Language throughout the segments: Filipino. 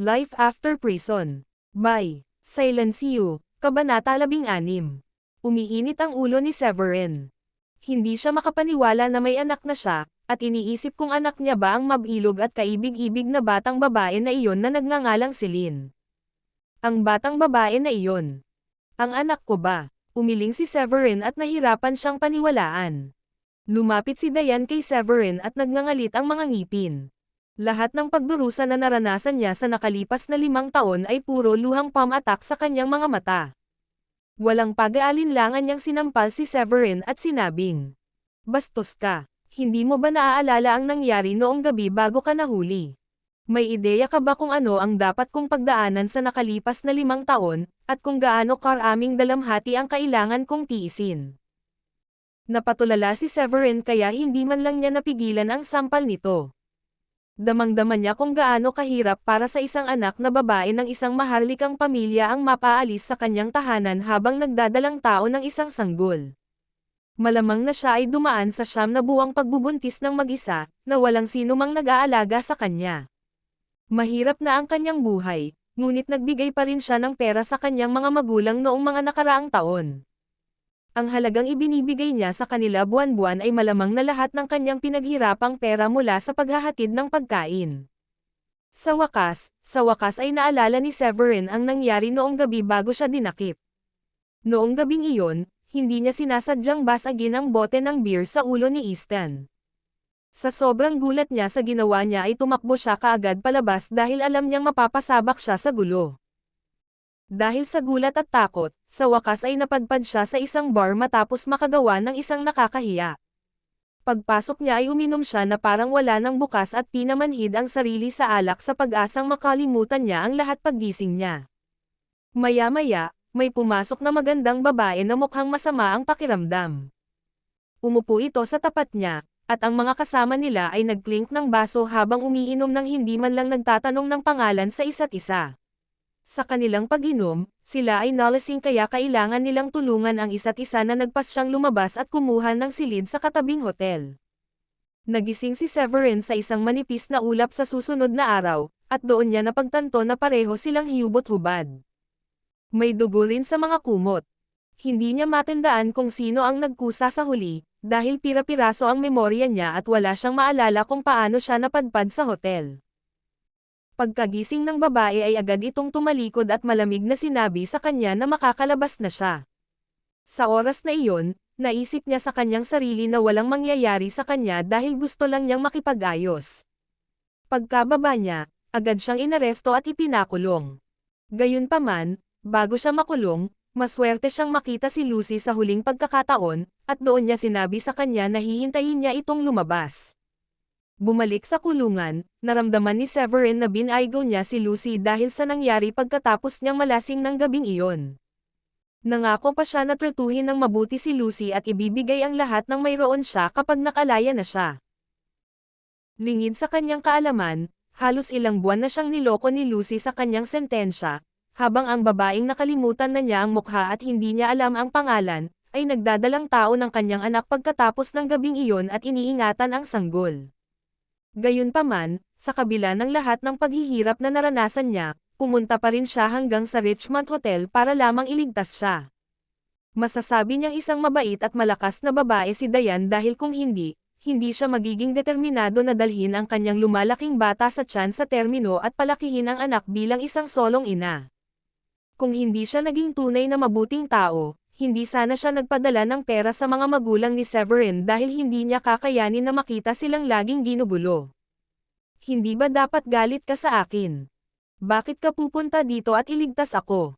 Life After Prison. By Silencio, Kabanata 16. Umiinit ang ulo ni Severin. Hindi siya makapaniwala na may anak na siya, at iniisip kung anak niya ba ang mabilog at kaibig-ibig na batang babae na iyon na nagngangalang Celine. Ang batang babae na iyon. Ang anak ko ba? Umiling si Severin at nahirapan siyang paniwalaan. Lumapit si Diane kay Severin at nagngangalit ang mga ngipin. Lahat ng pagdurusa na naranasan niya sa nakalipas na 5 taon ay puro luhang pamatak sa kanyang mga mata. Walang pag-aalinlangan niyang sinampal si Severin at sinabing, "Bastos ka, hindi mo ba naaalala ang nangyari noong gabi bago ka nahuli? May ideya ka ba kung ano ang dapat kong pagdaanan sa nakalipas na 5 taon, at kung gaano karaming dalamhati ang kailangan kong tiisin?" Napatulala si Severin kaya hindi man lang niya napigilan ang sampal nito. Damang-dama niya kung gaano kahirap para sa isang anak na babae ng isang maharlikang pamilya ang mapaalis sa kanyang tahanan habang nagdadalang tao ng isang sanggol. Malamang na siya ay dumaan sa 9 na buwang pagbubuntis ng mag-isa, na walang sino mang nag-aalaga sa kanya. Mahirap na ang kanyang buhay, ngunit nagbigay pa rin siya ng pera sa kanyang mga magulang noong mga nakaraang taon. Ang halagang ibinibigay niya sa kanila buwan-buwan ay malamang na lahat ng kanyang pinaghirapang pera mula sa paghahatid ng pagkain. Sa wakas ay naalala ni Severin ang nangyari noong gabi bago siya dinakip. Noong gabing iyon, hindi niya sinasadyang basagin ang bote ng beer sa ulo ni Easton. Sa sobrang gulat niya sa ginawa niya ay tumakbo siya kaagad palabas dahil alam niyang mapapasabak siya sa gulo. Dahil sa gulat at takot, sa wakas ay napadpad siya sa isang bar matapos makagawa ng isang nakakahiya. Pagpasok niya ay uminom siya na parang wala nang bukas at pinamanhid ang sarili sa alak sa pag-asang makalimutan niya ang lahat paggising niya. Maya-maya, may pumasok na magandang babae na mukhang masama ang pakiramdam. Umupo ito sa tapat niya, at ang mga kasama nila ay nagklink ng baso habang umiinom ng hindi man lang nagtatanong ng pangalan sa isa't isa. Sa kanilang pag-inom, sila ay nalasing kaya kailangan nilang tulungan ang isa't isa na nagpasyang lumabas at kumuha ng silid sa katabing hotel. Nagising si Severin sa isang manipis na ulap sa susunod na araw, at doon niya napagtanto na pareho silang hiyubot-hubad. May dugo rin sa mga kumot. Hindi niya matandaan kung sino ang nagkusa sa huli, dahil pira-piraso ang memorya niya at wala siyang maalala kung paano siya napadpad sa hotel. Pagkagising ng babae ay agad itong tumalikod at malamig na sinabi sa kanya na makakalabas na siya. Sa oras na iyon, naisip niya sa kanyang sarili na walang mangyayari sa kanya dahil gusto lang niyang makipag-ayos. Pagkababa niya, agad siyang inaresto at ipinakulong. Gayunpaman, bago siya makulong, maswerte siyang makita si Lucy sa huling pagkakataon, at doon niya sinabi sa kanya na hihintayin niya itong lumabas. Bumalik sa kulungan, naramdaman ni Severin na binaygo niya si Lucy dahil sa nangyari pagkatapos niyang malasing ng gabing iyon. Nangako pa siya na tratuhin ng mabuti si Lucy at ibibigay ang lahat ng mayroon siya kapag nakalaya na siya. Lingid sa kanyang kaalaman, halos ilang buwan na siyang niloko ni Lucy sa kanyang sentensya, habang ang babaeng nakalimutan na niya ang mukha at hindi niya alam ang pangalan, ay nagdadalang tao ng kanyang anak pagkatapos ng gabing iyon at iniingatan ang sanggol. Gayunpaman, sa kabila ng lahat ng paghihirap na naranasan niya, pumunta pa rin siya hanggang sa Richmond Hotel para lamang iligtas siya. Masasabi niyang isang mabait at malakas na babae si Diane dahil kung hindi siya magiging determinado na dalhin ang kanyang lumalaking bata sa tiyan sa termino at palakihin ang anak bilang isang solong ina. Kung hindi siya naging tunay na mabuting tao, hindi sana siya nagpadala ng pera sa mga magulang ni Severin dahil hindi niya kakayanin na makita silang laging ginugulo. Hindi ba dapat galit ka sa akin? Bakit ka pupunta dito at iligtas ako?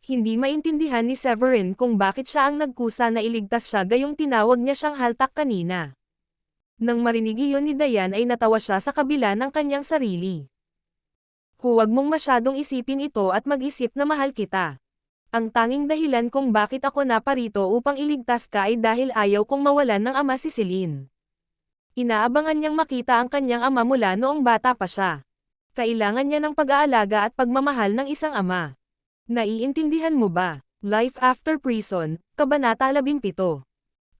Hindi maintindihan ni Severin kung bakit siya ang nagkusa na iligtas siya gayong tinawag niya siyang haltak kanina. Nang marinig iyon ni Diane ay natawa siya sa kabila ng kanyang sarili. Huwag mong masyadong isipin ito at mag-isip na mahal kita. Ang tanging dahilan kung bakit ako naparito upang iligtas ka ay dahil ayaw kong mawalan ng ama si Celine. Inaabangan niyang makita ang kanyang ama mula noong bata pa siya. Kailangan niya ng pag-aalaga at pagmamahal ng isang ama. Naiintindihan mo ba? Life After Prison, Kabanata 17.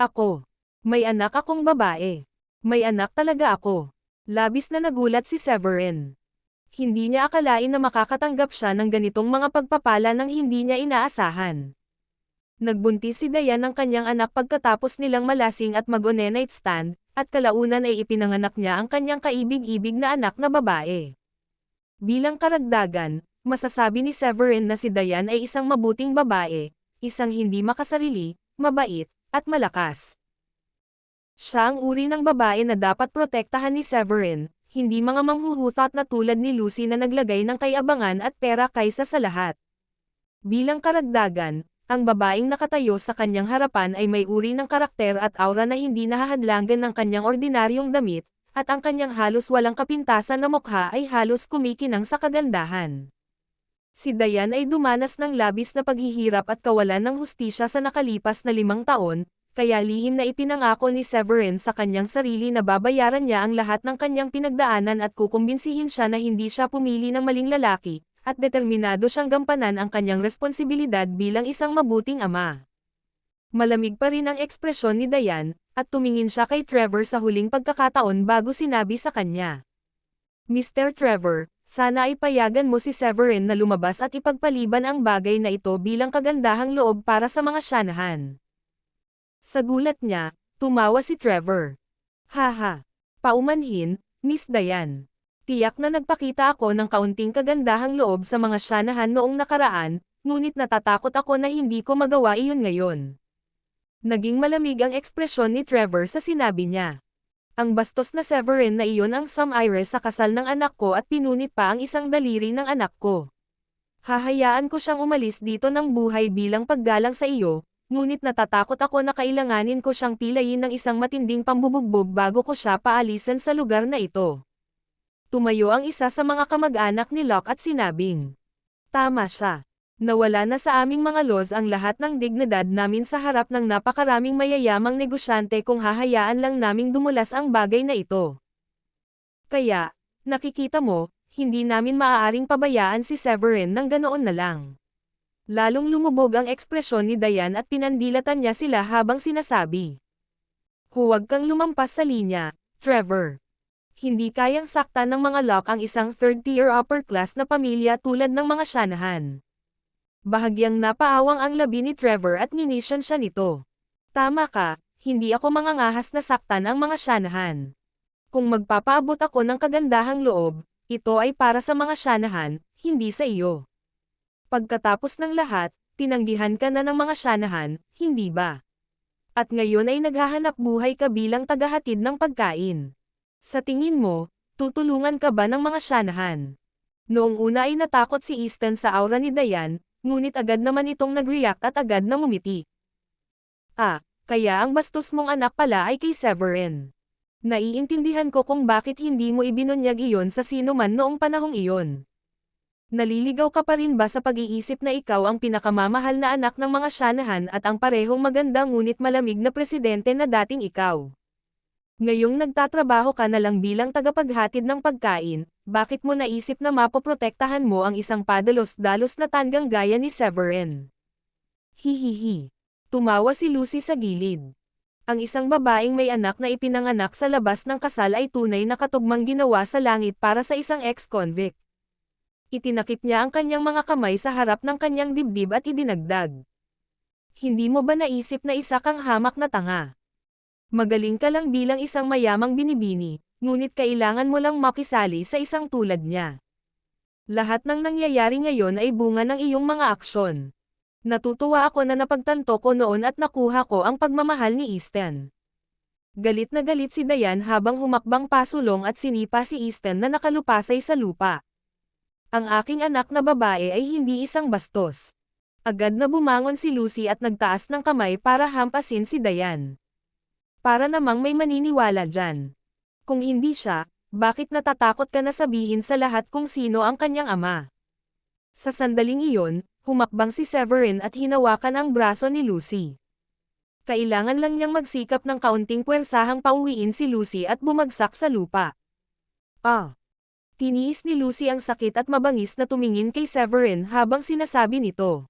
Ako. May anak akong babae. May anak talaga ako. Labis na nagulat si Severin. Hindi niya akalain na makakatanggap siya ng ganitong mga pagpapala nang hindi niya inaasahan. Nagbuntis si Dayan ng kanyang anak pagkatapos nilang malasing at mag-one night stand, at kalaunan ay ipinanganak niya ang kanyang kaibig-ibig na anak na babae. Bilang karagdagan, masasabi ni Severin na si Dayan ay isang mabuting babae, isang hindi makasarili, mabait, at malakas. Siya ang uri ng babae na dapat protektahan ni Severin, hindi mga manghuhutot na tulad ni Lucy na naglagay ng kayabangan at pera kaysa sa lahat. Bilang karagdagan, ang babaeng nakatayo sa kanyang harapan ay may uri ng karakter at aura na hindi nahahadlangan ng kanyang ordinaryong damit, at ang kanyang halos walang kapintasan na mukha ay halos kumikinang sa kagandahan. Si Dayan ay dumanas ng labis na paghihirap at kawalan ng hustisya sa nakalipas na 5 taon, kaya lihim na ipinangako ni Severin sa kanyang sarili na babayaran niya ang lahat ng kanyang pinagdaanan at kukumbinsihin siya na hindi siya pumili ng maling lalaki, at determinado siyang gampanan ang kanyang responsibilidad bilang isang mabuting ama. Malamig pa rin ang ekspresyon ni Dayan, at tumingin siya kay Trevor sa huling pagkakataon bago sinabi sa kanya. Mr. Trevor, sana ay payagan mo si Severin na lumabas at ipagpaliban ang bagay na ito bilang kagandahang loob para sa mga Shanahan. Sa gulat niya, tumawa si Trevor. Haha. Paumanhin, Miss Dayan. Tiyak na nagpakita ako ng kaunting kagandahang loob sa mga Shanahan noong nakaraan, ngunit natatakot ako na hindi ko magawa iyon ngayon. Naging malamig ang ekspresyon ni Trevor sa sinabi niya. Ang bastos na Severin na iyon ang sum-ire sa kasal ng anak ko at pinunit pa ang isang daliri ng anak ko. Hahayaan ko siyang umalis dito ng buhay bilang paggalang sa iyo, ngunit natatakot ako na kailanganin ko siyang pilayin ng isang matinding pambubugbog bago ko siya paalisan sa lugar na ito. Tumayo ang isa sa mga kamag-anak ni Locke at sinabing, tama siya. Nawala na sa aming mga laws ang lahat ng dignidad namin sa harap ng napakaraming mayayamang negosyante kung hahayaan lang naming dumulas ang bagay na ito. Kaya, nakikita mo, hindi namin maaaring pabayaan si Severin ng ganoon na lang. Lalong lumubog ang ekspresyon ni Dayan at pinandilatan niya sila habang sinasabi. Huwag kang lumampas sa linya, Trevor. Hindi kayang saktan ng mga Locke ang isang third-tier upper-class na pamilya tulad ng mga Shanahan. Bahagyang napaawang ang labi ni Trevor at ninisyan siya nito. Tama ka, hindi ako mangangahas na saktan ang mga Shanahan. Kung magpapaabot ako ng kagandahang loob, ito ay para sa mga Shanahan, hindi sa iyo. Pagkatapos ng lahat, tinanggihan ka na ng mga Shanahan, hindi ba? At ngayon ay naghahanap buhay ka bilang tagahatid ng pagkain. Sa tingin mo, tutulungan ka ba ng mga Shanahan? Noong una ay natakot si Easton sa aura ni Dayan, ngunit agad naman itong nag-react at agad na ngumiti. Kaya ang bastos mong anak pala ay kay Severin. Naiintindihan ko kung bakit hindi mo ibinunyag iyon sa sino man noong panahong iyon. Naliligaw ka pa rin ba sa pag-iisip na ikaw ang pinakamamahal na anak ng mga Shanahan at ang parehong maganda ngunit malamig na presidente na dating ikaw? Ngayong nagtatrabaho ka na lang bilang tagapaghatid ng pagkain, bakit mo naisip na mapoprotektahan mo ang isang padalos-dalos na tanggang gaya ni Severin? Hihihi. Tumawa si Lucy sa gilid. Ang isang babaeng may anak na ipinanganak sa labas ng kasal ay tunay na katugmang ginawa sa langit para sa isang ex-convict. Itinakip niya ang kanyang mga kamay sa harap ng kanyang dibdib at idinagdag. Hindi mo ba naisip na isa kang hamak na tanga? Magaling ka lang bilang isang mayamang binibini, ngunit kailangan mo lang makisali sa isang tulad niya. Lahat ng nangyayari ngayon ay bunga ng iyong mga aksyon. Natutuwa ako na napagtanto ko noon at nakuha ko ang pagmamahal ni Easton. Galit na galit si Dayan habang humakbang pasulong at sinipa si Easton na nakalupasay sa lupa. Ang aking anak na babae ay hindi isang bastos. Agad na bumangon si Lucy at nagtaas ng kamay para hampasin si Dayan. Para namang may maniniwala dyan. Kung hindi siya, bakit natatakot ka na sabihin sa lahat kung sino ang kanyang ama? Sa sandaling iyon, humakbang si Severin at hinawakan ang braso ni Lucy. Kailangan lang niyang magsikap ng kaunting puwersahang pauwiin si Lucy at bumagsak sa lupa. Tiniis ni Lucy ang sakit at mabangis na tumingin kay Severin habang sinasabi nito.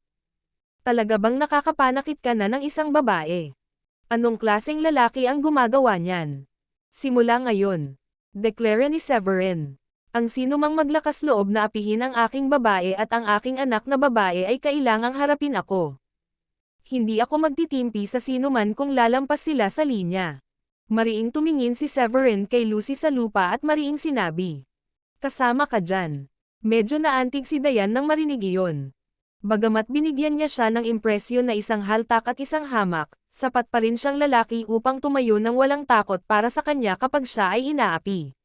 Talaga bang nakakapanakit ka na ng isang babae? Anong klaseng lalaki ang gumagawa niyan? Simula ngayon. Deklara ni Severin. Ang sinumang maglakas loob na apihin ang aking babae at ang aking anak na babae ay kailangang harapin ako. Hindi ako magtitimpi sa sinuman kung lalampas sila sa linya. Mariing tumingin si Severin kay Lucy sa lupa at mariing sinabi. Kasama ka dyan. Medyo naantig si Dayan nang marinig iyon. Bagamat binigyan niya siya ng impresyon na isang haltak at isang hamak, sapat pa rin siyang lalaki upang tumayo ng walang takot para sa kanya kapag siya ay inaapi.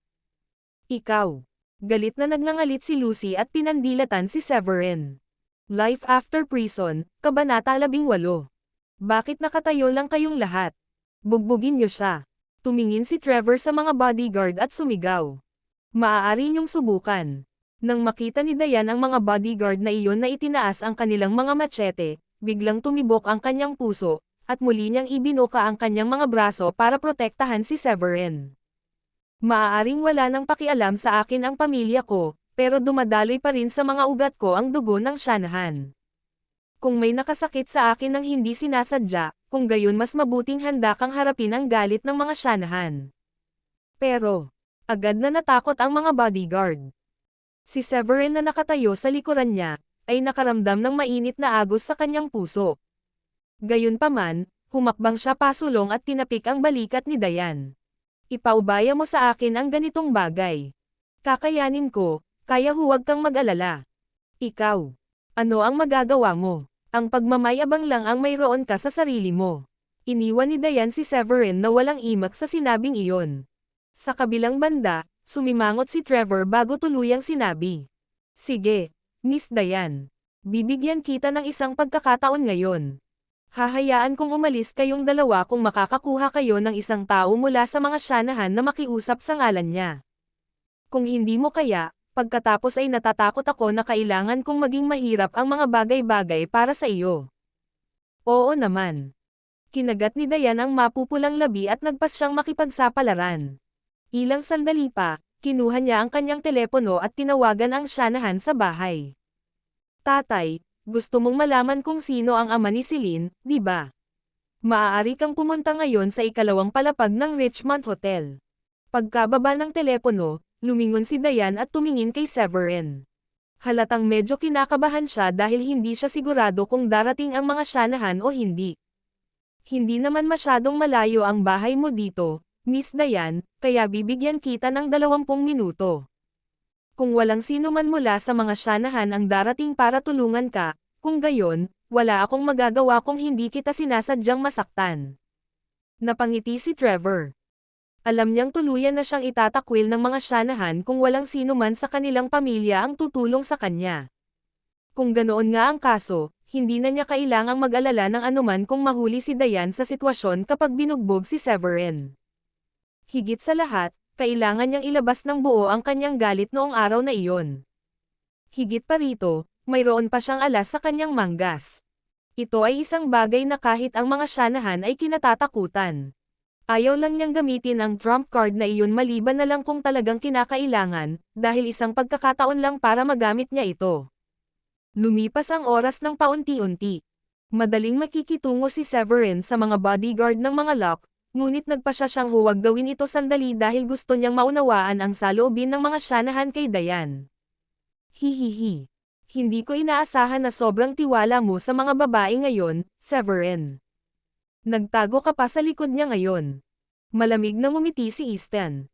Ikaw. Galit na nagngangalit si Lucy at pinandilatan si Severin. Life After Prison, Kabanata 18. Bakit nakatayo lang kayong lahat? Bugbugin niyo siya. Tumingin si Trevor sa mga bodyguard at sumigaw. Maaari niyong subukan. Nang makita ni Dayan ang mga bodyguard na iyon na itinaas ang kanilang mga machete, biglang tumibok ang kanyang puso, at muli niyang ibinuka ang kanyang mga braso para protektahan si Severin. Maaaring wala nang pakialam sa akin ang pamilya ko, pero dumadaloy pa rin sa mga ugat ko ang dugo ng Shanahan. Kung may nakasakit sa akin ng hindi sinasadya, kung gayon mas mabuting handa kang harapin ang galit ng mga Shanahan. Pero, agad na natakot ang mga bodyguard. Si Severin na nakatayo sa likuran niya, ay nakaramdam ng mainit na agos sa kanyang puso. Gayunpaman, humakbang siya pasulong at tinapik ang balikat ni Dayan. Ipaubaya mo sa akin ang ganitong bagay. Kakayanin ko, kaya huwag kang mag-alala. Ikaw, ano ang magagawa mo? Ang pagmamayabang lang ang mayroon ka sa sarili mo. Iniwan ni Dayan si Severin na walang imak sa sinabing iyon. Sa kabilang banda, sumimangot si Trevor bago tuluyang sinabi. Sige, Miss Dayan. Bibigyan kita ng isang pagkakataon ngayon. Hahayaan kong umalis kayong dalawa kung makakakuha kayo ng isang tao mula sa mga Shanahan na makiusap sa ngalan niya. Kung hindi mo kaya, pagkatapos ay natatakot ako na kailangan kong maging mahirap ang mga bagay-bagay para sa iyo. Oo naman. Kinagat ni Dayan ang mapupulang labi at nagpas siyang makipagsapalaran. Ilang sandali pa, kinuha niya ang kanyang telepono at tinawagan ang Shanahan sa bahay. Tatay, gusto mong malaman kung sino ang ama ni Celine, di ba? Maaari kang pumunta ngayon sa ikalawang palapag ng Richmond Hotel. Pagkababa ng telepono, lumingon si Dayan at tumingin kay Severin. Halatang medyo kinakabahan siya dahil hindi siya sigurado kung darating ang mga Shanahan o hindi. Hindi naman masyadong malayo ang bahay mo dito, Miss Dayan, kaya bibigyan kita ng 20 minuto. Kung walang sino man mula sa mga Shanahan ang darating para tulungan ka, kung gayon, wala akong magagawa kung hindi kita sinasadyang masaktan. Napangiti si Trevor. Alam niyang tuluyan na siyang itatakwil ng mga Shanahan kung walang sino man sa kanilang pamilya ang tutulong sa kanya. Kung ganoon nga ang kaso, hindi na niya kailangang mag-alala ng anuman kung mahuli si Dayan sa sitwasyon kapag binugbog si Severin. Higit sa lahat, kailangan niyang ilabas ng buo ang kanyang galit noong araw na iyon. Higit pa rito, mayroon pa siyang alas sa kanyang manggas. Ito ay isang bagay na kahit ang mga Shanahan ay kinatatakutan. Ayaw lang niyang gamitin ang trump card na iyon maliban na lang kung talagang kinakailangan, dahil isang pagkakataon lang para magamit niya ito. Lumipas ang oras ng paunti-unti. Madaling makikitungo si Severin sa mga bodyguard ng mga Locke, ngunit nagpasya siyang huwag gawin ito sandali dahil gusto niyang maunawaan ang saloobin ng mga Shanahan kay Dayan. Hihihi. Hindi ko inaasahan na sobrang tiwala mo sa mga babae ngayon, Severin. Nagtago ka pa sa likod niya ngayon. Malamig na ngumiti si Easton.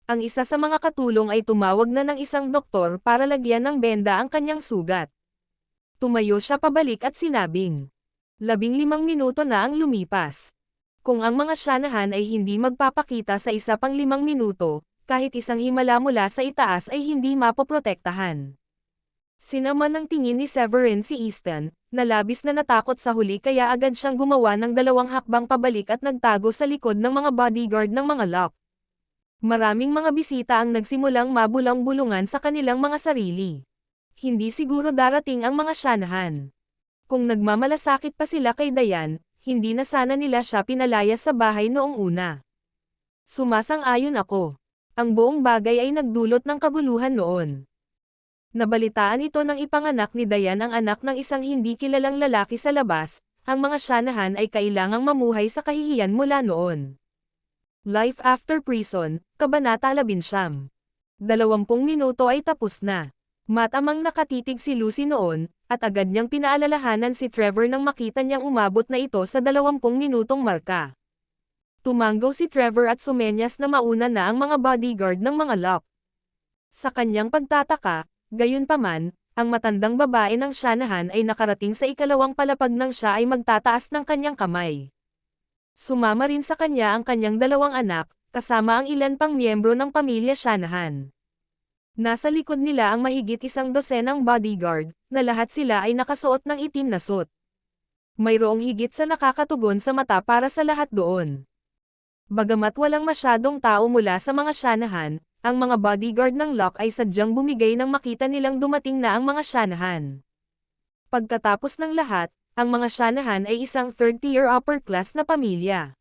Ang isa sa mga katulong ay tumawag na ng isang doktor para lagyan ng benda ang kanyang sugat. Tumayo siya pabalik at sinabing, 15 minuto na ang lumipas. Kung ang mga Shanahan ay hindi magpapakita sa isa pang 5 minuto, kahit isang himala mula sa itaas ay hindi mapoprotektahan. Sinama ng tingin ni Severin si Easton, na labis na natakot sa huli kaya agad siyang gumawa ng 2 hakbang pabalik at nagtago sa likod ng mga bodyguard ng mga Locke. Maraming mga bisita ang nagsimulang mabulang-bulungan sa kanilang mga sarili. Hindi siguro darating ang mga Shanahan. Kung nagmamalasakit pa sila kay Dayan, hindi na sana nila siya pinalayas sa bahay noong una. Sumasang-ayon ako. Ang buong bagay ay nagdulot ng kaguluhan noon. Nabalitaan ito ng ipanganak ni Dayan ang anak ng isang hindi kilalang lalaki sa labas, ang mga Shanahan ay kailangang mamuhay sa kahihiyan mula noon. Life After Prison, Kabanata 19. 20 minuto ay tapos na. Matamang nakatitig si Lucy noon, at agad niyang pinaalalahanan si Trevor nang makita niyang umabot na ito sa 20 minutong marka. Tumanggaw si Trevor at sumenyas na mauna na ang mga bodyguard ng mga Locke. Sa kanyang pagtataka, gayunpaman, ang matandang babae ng Shanahan ay nakarating sa ikalawang palapag nang siya ay magtataas ng kanyang kamay. Sumama rin sa kanya ang kanyang 2 anak, kasama ang ilan pang miyembro ng pamilya Shanahan. Nasa likod nila ang mahigit 100 bodyguard, na lahat sila ay nakasuot ng itim na suit. Mayroong higit sa nakakatugon sa mata para sa lahat doon. Bagamat walang masyadong tao mula sa mga Shanahan, ang mga bodyguard ng Locke ay sadyang bumigay nang makita nilang dumating na ang mga Shanahan. Pagkatapos ng lahat, ang mga Shanahan ay isang third-tier upper-class na pamilya.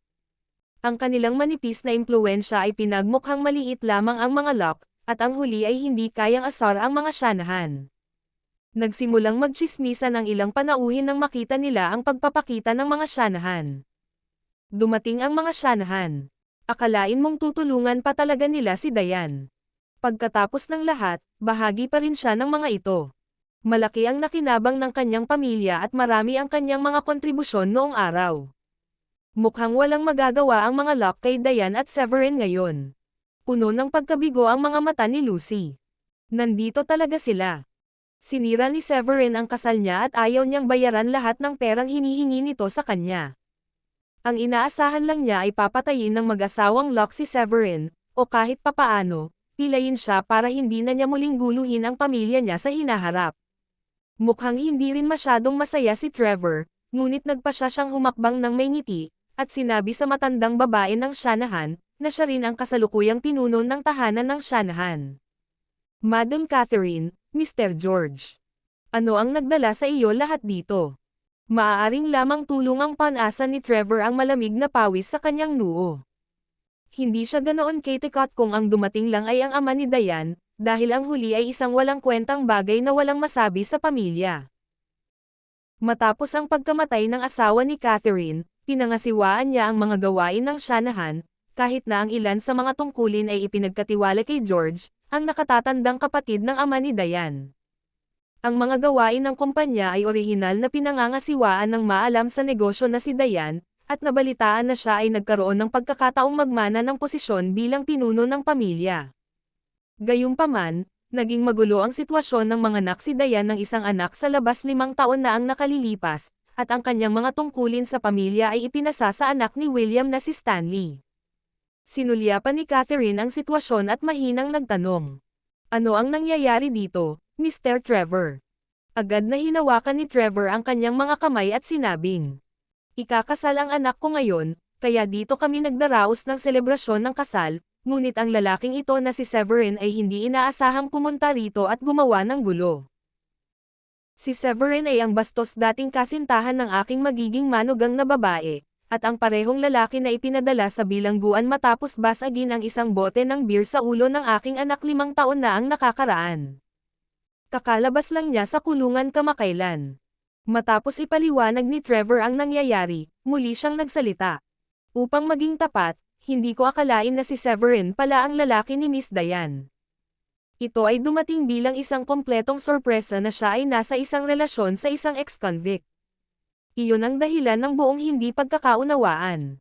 Ang kanilang manipis na impluwensya ay pinagmukhang maliit lamang ang mga Locke, at ang huli ay hindi kayang asar ang mga Shanahan. Nagsimulang magtsismisan ang ilang panauhin nang makita nila ang pagpapakita ng mga Shanahan. Dumating ang mga Shanahan. Akalain mong tutulungan pa talaga nila si Diane. Pagkatapos ng lahat, bahagi pa rin siya ng mga ito. Malaki ang nakinabang ng kanyang pamilya at marami ang kanyang mga kontribusyon noong araw. Mukhang walang magagawa ang mga Locke kay Diane at Severin ngayon. Puno ng pagkabigo ang mga mata ni Lucy. Nandito talaga sila. Sinira ni Severin ang kasal niya at ayaw niyang bayaran lahat ng perang hinihingi nito sa kanya. Ang inaasahan lang niya ay papatayin ng mag-asawang Locke si Severin, o kahit papaano, pilayin siya para hindi na niya muling guluhin ang pamilya niya sa hinaharap. Mukhang hindi rin masyadong masaya si Trevor, ngunit nagpa siyang humakbang ng may ngiti, at sinabi sa matandang babae ng Shanahan, na siya rin ang kasalukuyang pinuno ng tahanan ng Shanahan. Madam Catherine, Mr. George. Ano ang nagdala sa iyo lahat dito? Maaaring lamang tulong ang pan-asa ni Trevor ang malamig na pawis sa kanyang noo. Hindi siya ganoon katikot kung ang dumating lang ay ang ama ni Diane, dahil ang huli ay isang walang kwentang bagay na walang masabi sa pamilya. Matapos ang pagkamatay ng asawa ni Catherine, pinangasiwaan niya ang mga gawain ng Shanahan, kahit na ang ilan sa mga tungkulin ay ipinagkatiwala kay George, ang nakatatandang kapatid ng ama ni Diane. Ang mga gawain ng kumpanya ay orihinal na pinangangasiwaan ng maalam sa negosyo na si Diane, at nabalitaan na siya ay nagkaroon ng pagkakataong magmana ng posisyon bilang pinuno ng pamilya. Gayunpaman, naging magulo ang sitwasyon ng mga anak si Diane ng isang anak sa labas 5 taon na ang nakalilipas, at ang kanyang mga tungkulin sa pamilya ay ipinasa sa anak ni William na si Stanley. Sinulyapan ni Catherine ang sitwasyon at mahinang nagtanong. Ano ang nangyayari dito, Mr. Trevor? Agad na hinawakan ni Trevor ang kanyang mga kamay at sinabing, ikakasal ang anak ko ngayon, kaya dito kami nagdaraos ng selebrasyon ng kasal, ngunit ang lalaking ito na si Severin ay hindi inaasahang pumunta rito at gumawa ng gulo. Si Severin ay ang bastos dating kasintahan ng aking magiging manugang na babae, at ang parehong lalaki na ipinadala sa bilangguan matapos basagin ang isang bote ng beer sa ulo ng aking anak 5 taon na ang nakakaraan. Kakalabas lang niya sa kulungan kamakailan. Matapos ipaliwanag ni Trevor ang nangyayari, muli siyang nagsalita. Upang maging tapat, hindi ko akalain na si Severin pala ang lalaki ni Miss Diane. Ito ay dumating bilang isang kompletong sorpresa na siya ay nasa isang relasyon sa isang ex-convict. Iyon ang dahilan ng buong hindi pagkakaunawaan.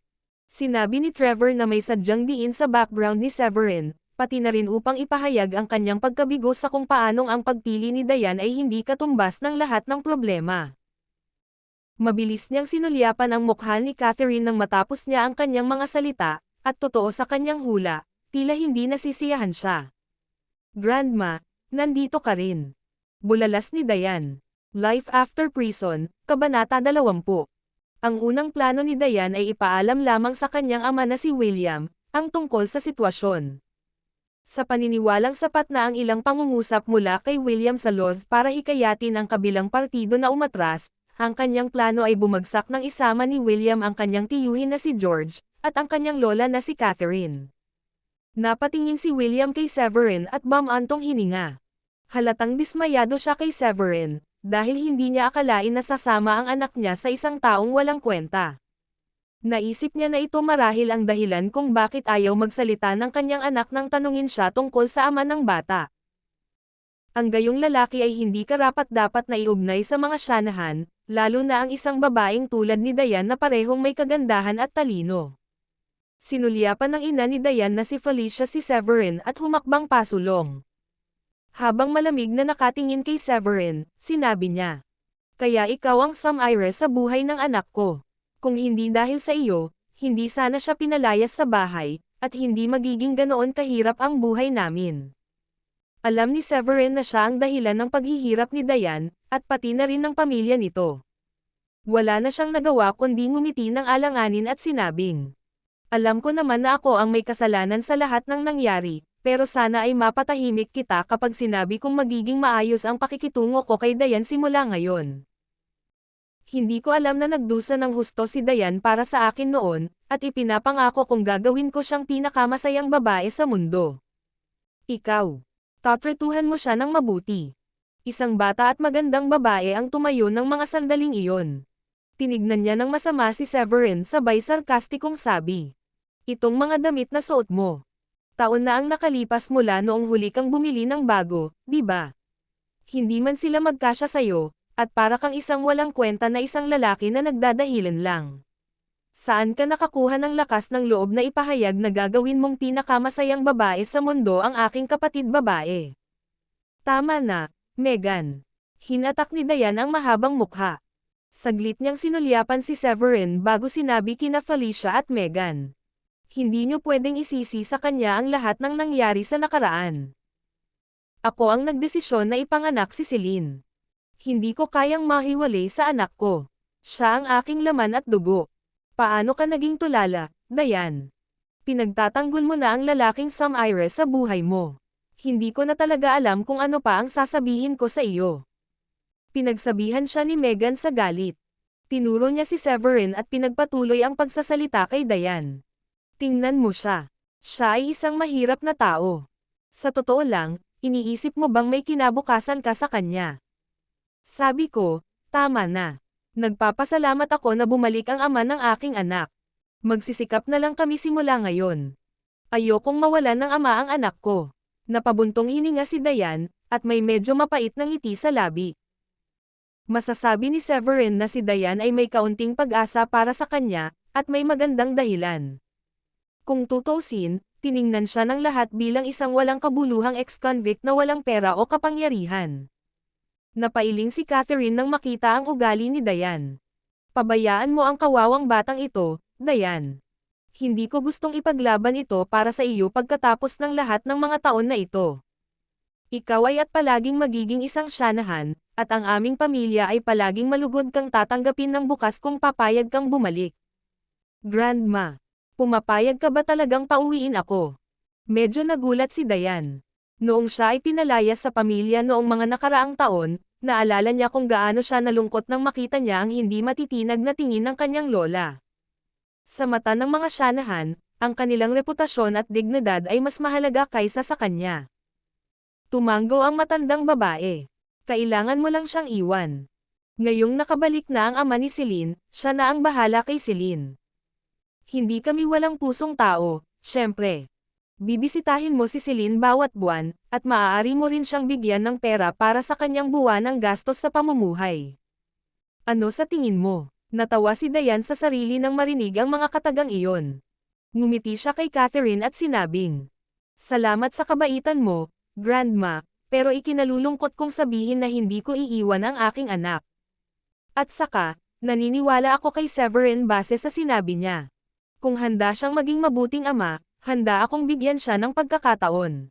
Sinabi ni Trevor na may sadyang diin sa background ni Severin, pati na rin upang ipahayag ang kanyang pagkabigo sa kung paanong ang pagpili ni Diane ay hindi katumbas ng lahat ng problema. Mabilis niyang sinulyapan ang mukha ni Catherine nang matapos niya ang kanyang mga salita, at totoo sa kanyang hula, tila hindi nasisiyahan siya. Grandma, nandito ka rin. Bulalas ni Diane. Life After Prison, Kabanata 20. Ang unang plano ni Diane ay ipaalam lamang sa kanyang ama na si William, ang tungkol sa sitwasyon. Sa paniniwalang sapat na ang ilang pangungusap mula kay William sa laws para hikayatin ang kabilang partido na umatras, ang kanyang plano ay bumagsak nang isama ni William ang kanyang tiyuhin na si George, at ang kanyang lola na si Catherine. Napatingin si William kay Severin at bumantong hininga. Halatang dismayado siya kay Severin, dahil hindi niya akalain na sasama ang anak niya sa isang taong walang kwenta. Naisip niya na ito marahil ang dahilan kung bakit ayaw magsalita ng kanyang anak nang tanungin siya tungkol sa ama ng bata. Ang gayong lalaki ay hindi karapat-dapat na iugnay sa mga siyanahan, lalo na ang isang babaeng tulad ni Dayan na parehong may kagandahan at talino. Sinulyapan ng ina ni Dayan na si Felicia si Severin at humakbang pasulong. Habang malamig na nakatingin kay Severin, sinabi niya, "Kaya ikaw ang Samaire sa buhay ng anak ko. Kung hindi dahil sa iyo, hindi sana siya pinalayas sa bahay, at hindi magiging ganoon kahirap ang buhay namin." Alam ni Severin na siya ang dahilan ng paghihirap ni Dayan, at pati na rin ng pamilya nito. Wala na siyang nagawa kundi ngumiti ng alanganin at sinabing, "Alam ko naman na ako ang may kasalanan sa lahat ng nangyari, pero sana ay mapatahimik kita kapag sinabi kong magiging maayos ang pakikitungo ko kay Dayan simula ngayon." Hindi ko alam na nagdusa ng husto si Dayan para sa akin noon, at ipinapangako kong gagawin ko siyang pinakamasayang babae sa mundo. Ikaw. Tatratuhan mo siya ng mabuti. Isang bata at magandang babae ang tumayo ng mga sandaling iyon. Tinignan niya ng masama si Severin sabay sarkastikong sabi, "Itong mga damit na suot mo. Taon na ang nakalipas mula noong huli kang bumili ng bago, di ba? Hindi man sila magkasya sayo, at para kang isang walang kwenta na isang lalaki na nagdadahilan lang. Saan ka nakakuha ng lakas ng loob na ipahayag na gagawin mong pinakamasayang babae sa mundo ang aking kapatid babae?" "Tama na, Megan." Hinatak ni Dayan ang mahabang mukha. Saglit niyang sinulyapan si Severin bago sinabi kina Felicia at Megan, "Hindi niyo pwedeng isisi sa kanya ang lahat ng nangyari sa nakaraan. Ako ang nagdesisyon na ipanganak si Celine. Hindi ko kayang mahiwalay sa anak ko. Siya ang aking laman at dugo. Paano ka naging tulala, Dayan? Pinagtatanggol mo na ang lalaking Samaire sa buhay mo. Hindi ko na talaga alam kung ano pa ang sasabihin ko sa iyo." Pinagsabihan siya ni Megan sa galit. Tinuro niya si Severin at pinagpatuloy ang pagsasalita kay Dayan. "Tingnan mo siya. Siya ay isang mahirap na tao. Sa totoo lang, iniisip mo bang may kinabukasan ka sa kanya?" Sabi ko, "Tama na. Nagpapasalamat ako na bumalik ang ama ng aking anak. Magsisikap na lang kami simula ngayon. Ayokong mawalan ng ama ang anak ko." Napabuntong hininga si Dayan, at may medyo mapait na ngiti sa labi. Masasabi ni Severin na si Dayan ay may kaunting pag-asa para sa kanya, at may magandang dahilan. Kung tutusin, tiningnan siya ng lahat bilang isang walang kabuluhang ex-convict na walang pera o kapangyarihan. Napailing si Catherine nang makita ang ugali ni Dayan. "Pabayaan mo ang kawawang batang ito, Dayan. Hindi ko gustong ipaglaban ito para sa iyo pagkatapos ng lahat ng mga taon na ito. Ikaw ay at palaging magiging isang siyanahan, at ang aming pamilya ay palaging malugod kang tatanggapin ng bukas kung papayag kang bumalik." "Grandma, pumapayag ka ba talagang pauwiin ako?" Medyo nagulat si Dayan. Noong siya ay pinalaya sa pamilya noong mga nakaraang taon, naalala niya kung gaano siya nalungkot nang makita niya ang hindi matitinag na tingin ng kanyang lola. Sa mata ng mga siyanahan, ang kanilang reputasyon at dignidad ay mas mahalaga kaysa sa kanya. Tumango ang matandang babae. "Kailangan mo lang siyang iwan. Ngayong nakabalik na ang ama ni Celine, siya na ang bahala kay Celine. Hindi kami walang pusong tao, syempre. Bibisitahin mo si Celine bawat buwan, at maaari mo rin siyang bigyan ng pera para sa kanyang buwanang gastos sa pamumuhay. Ano sa tingin mo?" Natawa si Dayan sa sarili nang marinig ang mga katagang iyon. Ngumiti siya kay Catherine at sinabing, "Salamat sa kabaitan mo, Grandma, pero ikinalulungkot kong sabihin na hindi ko iiwan ang aking anak. At saka, naniniwala ako kay Severin base sa sinabi niya. Kung handa siyang maging mabuting ama, handa akong bigyan siya ng pagkakataon."